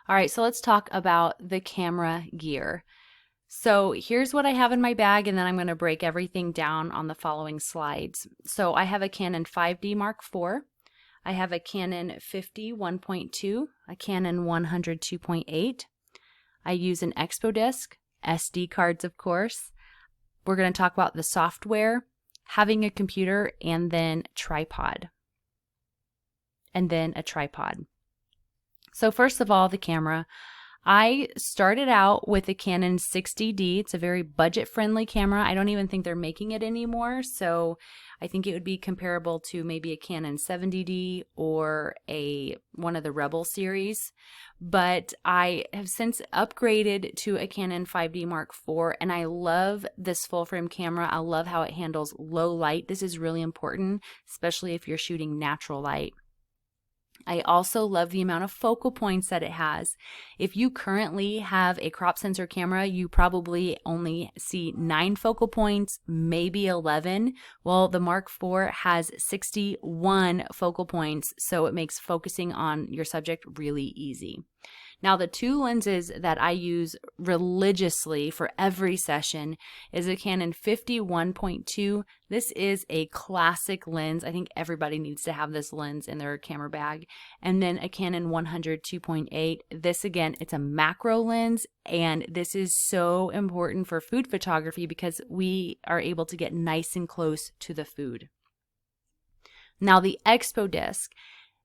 All right, so let's talk about the camera gear. So here's what I have in my bag, and then I'm going to break everything down on the following slides. So I have a Canon 5D Mark IV. I have a Canon 50 1.2, a Canon 100 2.8. I use an Expo disc, SD cards, of course. We're going to talk about the software, having a computer, and then tripod. And then a tripod. So first of all, the camera. I started out with a Canon 60D. It's a very budget-friendly camera. I don't even think they're making it anymore, so I think it would be comparable to maybe a Canon 70D or one of the Rebel series. But I have since upgraded to a Canon 5D Mark IV, and I love this full-frame camera. I love how it handles low light. This is really important, especially if you're shooting natural light. I also love the amount of focal points that it has. If you currently have a crop sensor camera, you probably only see 9 focal points, maybe 11. Well, the Mark IV has 61 focal points, so it makes focusing on your subject really easy. Now, the two lenses that I use religiously for every session is a Canon 50 1.2. This is a classic lens. I think everybody needs to have this lens in their camera bag. And then a Canon 100 2.8. This, again, it's a macro lens, and this is so important for food photography because we are able to get nice and close to the food. Now, the Expo disc.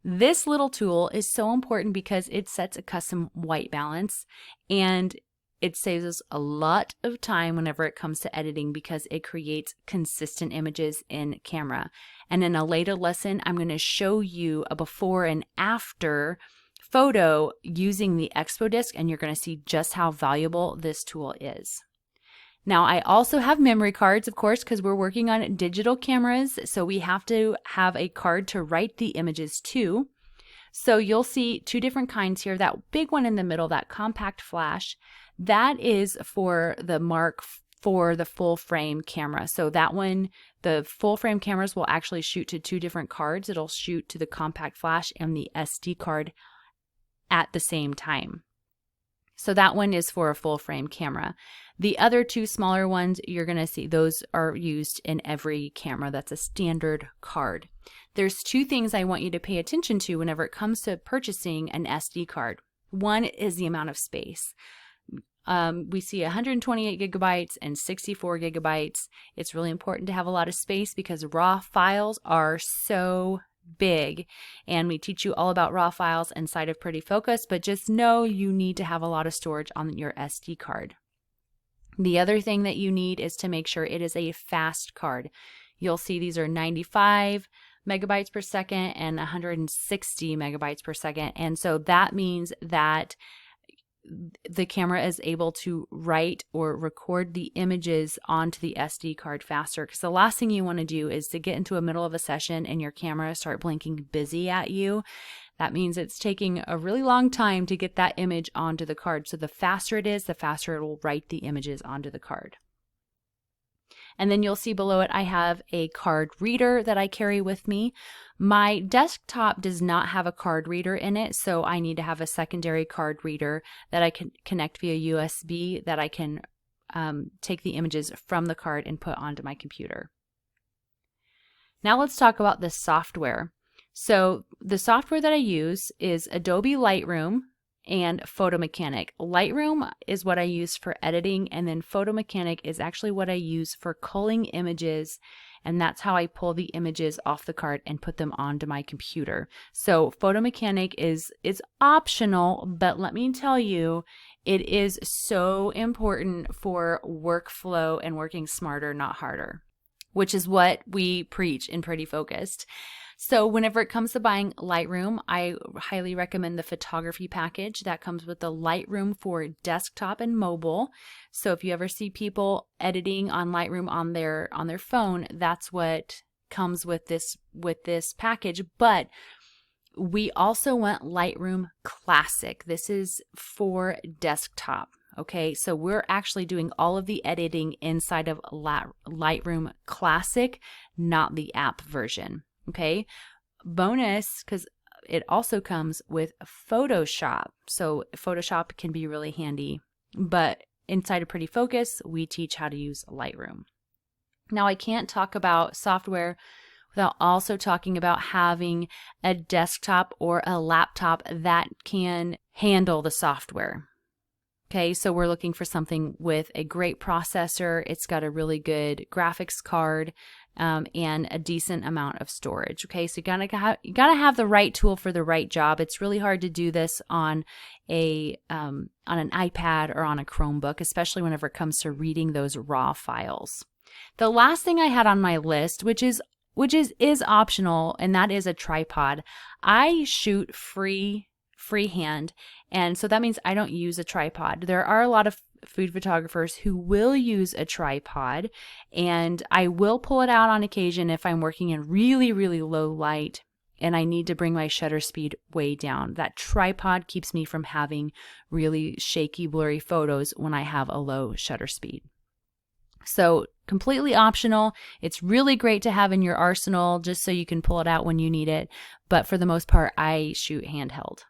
This little tool is so important because it sets a custom white balance, and it saves us a lot of time whenever it comes to editing because it creates consistent images in camera. And in a later lesson, I'm going to show you a before and after photo using the Expo disc, and you're going to see just how valuable this tool is. Now, I also have memory cards, of course, because we're working on digital cameras, so we have to have a card to write the images to. So you'll see two different kinds here. That big one in the middle, that compact flash, that is for the Mark for the full frame camera. So that one, the full frame cameras will actually shoot to two different cards. It'll shoot to the compact flash and the SD card at the same time. So that one is for a full frame camera. The other two smaller ones, you're going to see those are used in every camera. That's a standard card. There's two things I want you to pay attention to whenever it comes to purchasing an SD card. One is the amount of space. We see 128 gigabytes and 64 gigabytes. It's really important to have a lot of space because raw files are so big, and we teach you all about raw files inside of Pretty Focus, but just know you need to have a lot of storage on your SD card. The other thing that you need is to make sure it is a fast card. You'll see these are 95 megabytes per second and 160 megabytes per second, and so that means that the camera is able to write or record the images onto the SD card faster, because the last thing you want to do is to get into the middle of a session and your camera start blinking busy at you. That means it's taking a really long time to get that image onto the card. So the faster it is, the faster it will write the images onto the card. And then you'll see below it, I have a card reader that I carry with me. My desktop does not have a card reader in it, so I need to have a secondary card reader that I can connect via USB that I can take the images from the card and put onto my computer. Now let's talk about the software. So the software that I use is Adobe Lightroom and Photomechanic. Lightroom is what I use for editing, and then Photomechanic is actually what I use for culling images, and that's how I pull the images off the card and put them onto my computer. So Photomechanic is optional, but let me tell you, it is so important for workflow and working smarter, not harder, which is what we preach in Pretty Focused. So whenever it comes to buying Lightroom, I highly recommend the photography package that comes with the Lightroom for desktop and mobile. So if you ever see people editing on Lightroom on their phone, that's what comes with this package. But we also want Lightroom Classic. This is for desktop. Okay, so we're actually doing all of the editing inside of Lightroom Classic, not the app version. Okay, bonus, because it also comes with Photoshop. So Photoshop can be really handy, but inside of Pretty Focus, we teach how to use Lightroom. Now, I can't talk about software without also talking about having a desktop or a laptop that can handle the software. Okay, so we're looking for something with a great processor. It's got a really good graphics card and a decent amount of storage. Okay, so you gotta have the right tool for the right job. It's really hard to do this on an iPad or on a Chromebook, especially whenever it comes to reading those raw files. The last thing I had on my list, which is optional, and that is a tripod. I shoot freehand, and so that means I don't use a tripod. There are a lot of food photographers who will use a tripod, and I will pull it out on occasion if I'm working in really, really low light and I need to bring my shutter speed way down. That tripod keeps me from having really shaky, blurry photos when I have a low shutter speed. So completely optional. It's really great to have in your arsenal just so you can pull it out when you need it. But for the most part, I shoot handheld.